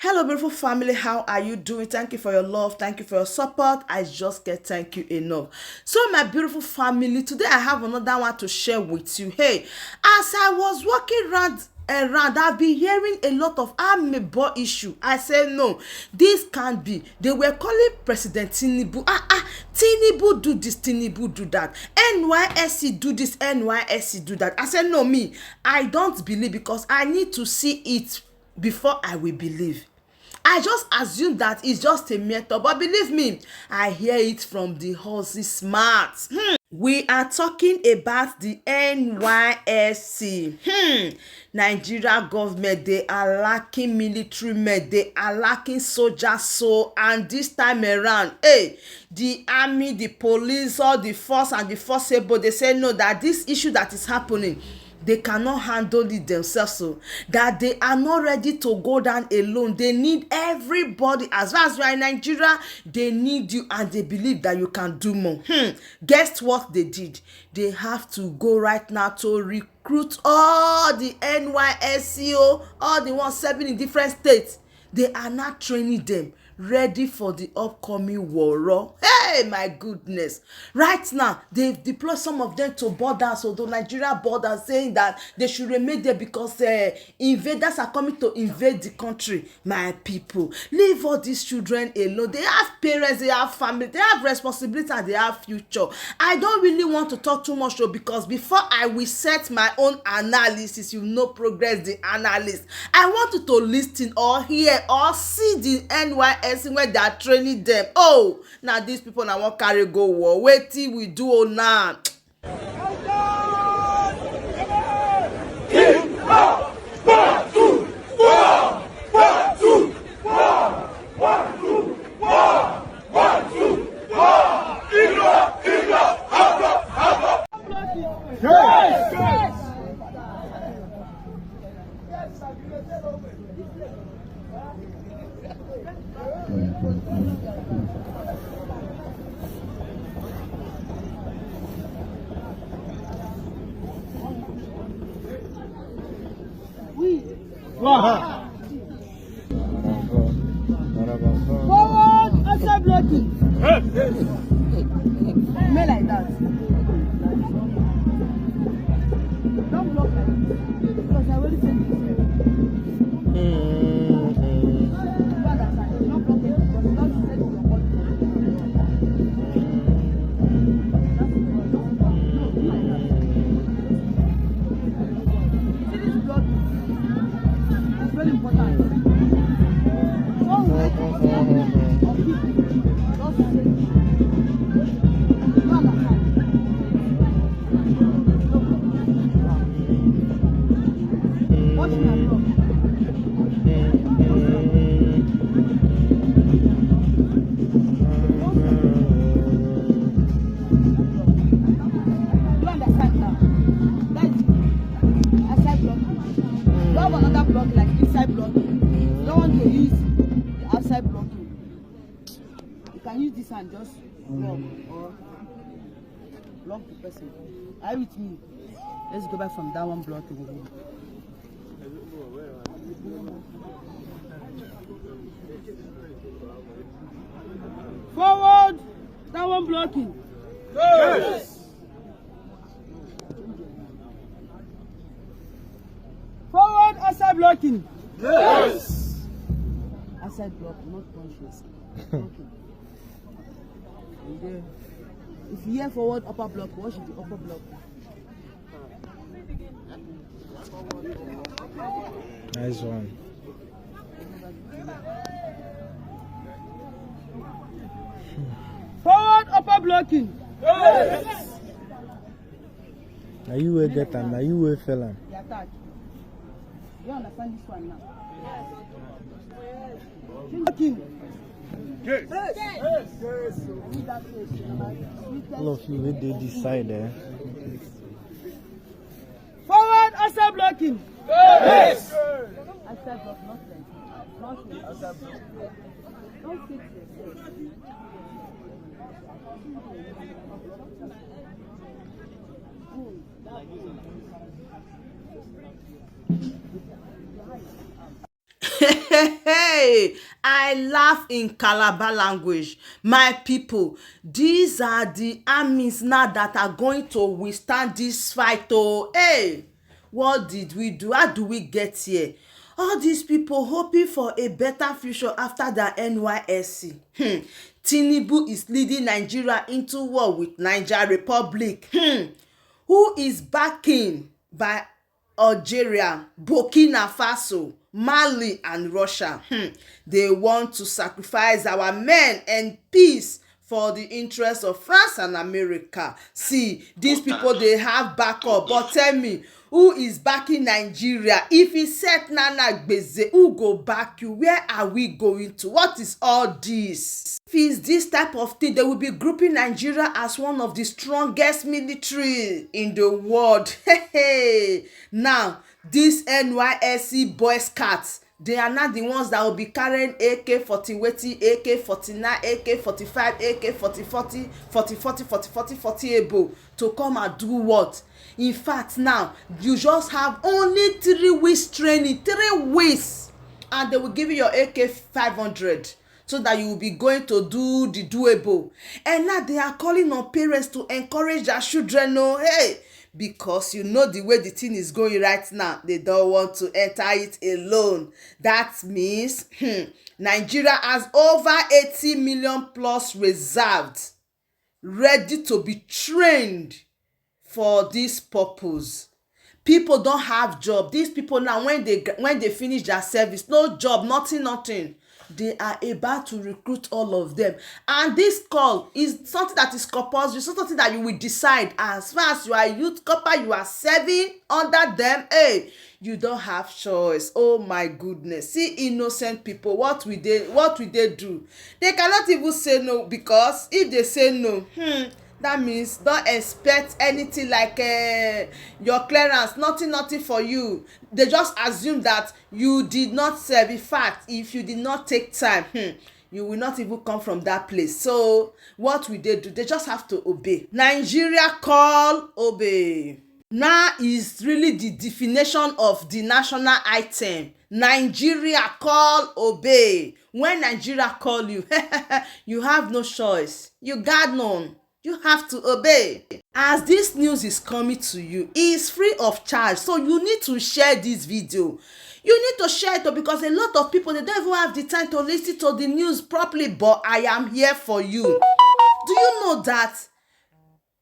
Hello, beautiful family. How are you doing? Thank you for your love. Thank you for your support. I just can't thank you enough. So, my beautiful family, today I have another one to share with you. Hey, as I was walking around, I've been hearing a lot of Armý issue. I said no, this can't be. They were calling President Tinubu. Tinubu do this, Tinubu do that. Nysc do this, Nysc do that. I said no, me, I don't believe, because I need to see it before I will believe. I just assume that it's just a method, but believe me, I hear it from the horse's mouth. We are talking about the Nysc. Nigeria government, they are lacking military men, they are lacking soldiers, so and this time around, the army, the police, all the force and the forceable, they say no, that this issue that is happening, they cannot handle it themselves, so that they are not ready to go down alone. They need everybody. As far as you are in Nigeria, they need you, and they believe that you can do more. Guess what they did? They have to go right now to recruit all the Nysc, all the ones serving in different states. They are not training them, ready for the upcoming war. Hey, my goodness. Right now, they've deployed some of them to borders, or the Nigeria borders, saying that they should remain there because invaders are coming to invade the country. My people, leave all these children alone. They have parents, they have family, they have responsibility, and they have future. I don't really want to talk too much, though, because before I will set my own analysis, you know, progress the analyst, I want you to listen or hear or see the Nysc when they are training them. Oh, now these people now want carry go war. Wait till we do now. Forward, outside blocking. Remain like that. Don't block like this, because I already said this. You understand? Don't block it, because you don't set your body. See this block? It's very important. And just block or block the person. Are you with me? Let's go back from that one block. Forward, that one blocking. Yes. Forward, outside blocking. Yes. Outside block, not conscious. Okay. If you hear forward upper block, what should be upper block? Nice one. Forward upper blocking. Yes. Now you will get and now you will fail him. The attack. You understand this one now? Yes. Yes. All of you, where they decide there. Forward, outside blocking. Yes. Outside block, not like. Outside block. Don't fix Hey, I laugh in Calabar language. My people, these are the armies now that are going to withstand this fight. Oh, hey, what did we do? How do we get here? All these people hoping for a better future after the Nysc. Tinubu is leading Nigeria into war with Niger Republic. Who is backing by Algeria, Burkina Faso, Mali and Russia. They want to sacrifice our men and peace for the interest of France and America. See, these people, they have backup. But tell me, who is backing Nigeria? If he said Nana Gbeze, who go back you? Where are we going to? What is all this? If it's this type of thing, they will be grouping Nigeria as one of the strongest military in the world. Now, these NYSC Boy Scouts, they are not the ones that will be carrying AK-40, AK-49, AK-45, AK-40, 40 able to come and do what? In fact, now, you just have only 3 weeks training, 3 weeks, and they will give you your AK-500 so that you will be going to do the doable. And now they are calling on parents to encourage their children, no, hey, because you know the way the thing is going right now, they don't want to enter it alone. That means Nigeria has over 80 million plus reserved, ready to be trained for this purpose. People don't have job. These people now, when they finish their service, no job, nothing. They are about to recruit all of them, and this call is something that is compulsory, something that you will decide. As far as you are youth corps, you are serving under them, hey, you don't have choice. Oh my goodness, see innocent people, what will they do? They cannot even say no, because if they say no, that means don't expect anything like your clearance, nothing for you. They just assume that you did not serve. In fact, if you did not take time, you will not even come from that place. So what will they do? They just have to obey. Nigeria call, obey. Now is really the definition of the national item. Nigeria call, obey. When Nigeria call you, you have no choice. You got none. You have to obey. As this news is coming to you, it is free of charge, so you need to share this video. You need to share it, because a lot of people, they don't even have the time to listen to the news properly, but I am here for you. Do you know that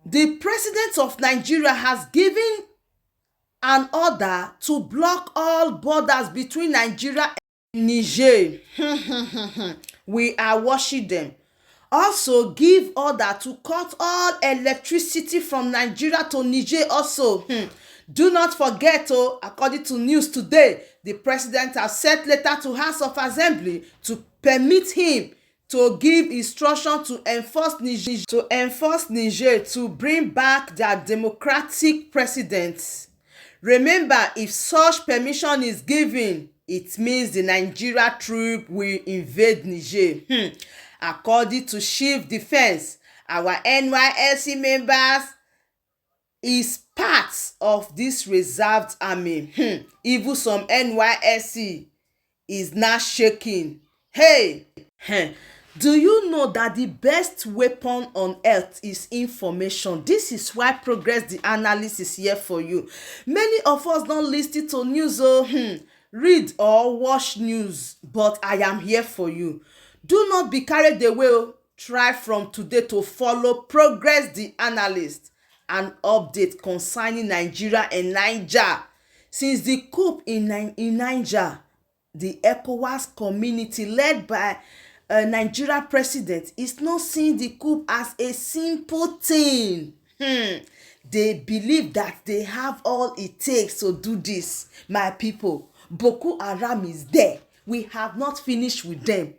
the president of Nigeria has given an order to block all borders between Nigeria and Niger? We are watching them. Also give order to cut all electricity from Nigeria to Niger also. Do not forget, according to news today, the president has sent letter to House of Assembly to permit him to give instruction to enforce Niger to bring back their democratic president. Remember, if such permission is given, it means the Nigeria troop will invade Niger. According to Chief Defense, our NYSC members is part of this reserved army. Even some NYSC is now shaking. Hey, do you know that the best weapon on earth is information? This is why Progress the Analyst is here for you. Many of us don't listen to news, read or watch news, but I am here for you. Do not be carried away. Try from today to follow Progress the Analyst, an update concerning Nigeria and Niger. Since the coup in Niger, the ECOWAS community led by Nigeria president is not seeing the coup as a simple thing. They believe that they have all it takes to do this. My people, Boko Haram is there. We have not finished with them.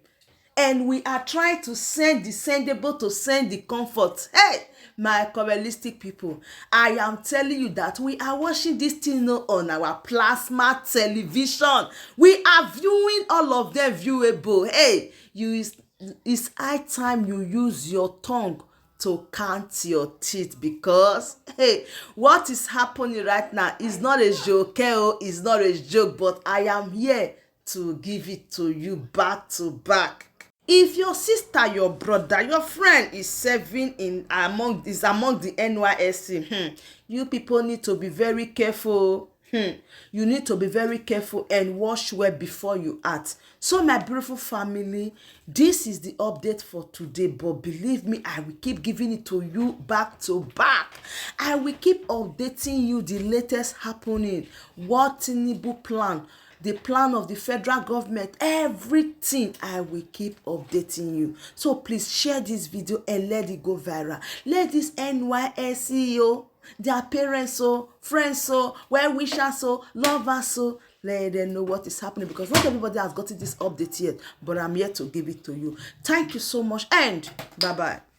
And we are trying to send the sendable to send the comfort. Hey, my Kabbalistic people, I am telling you that we are watching this thing on our plasma television. We are viewing all of them viewable. Hey, it's high time you use your tongue to count your teeth, because hey, what is happening right now is not a joke. It's not a joke, but I am here to give it to you back to back. If your sister, your brother, your friend is serving among the Nysc, you people need to be very careful. You need to be very careful and wash well before you act. So my beautiful family, this is the update for today, but believe me, I will keep giving it to you back to back. I will keep updating you the latest happening, what Tinubu plan, the plan of the federal government, everything. I will keep updating you. So please share this video and let it go viral. Let this Nysc, their parents, friends, well wishers, lovers, let them know what is happening, because not everybody has gotten this update yet, but I'm here to give it to you. Thank you so much, and bye bye.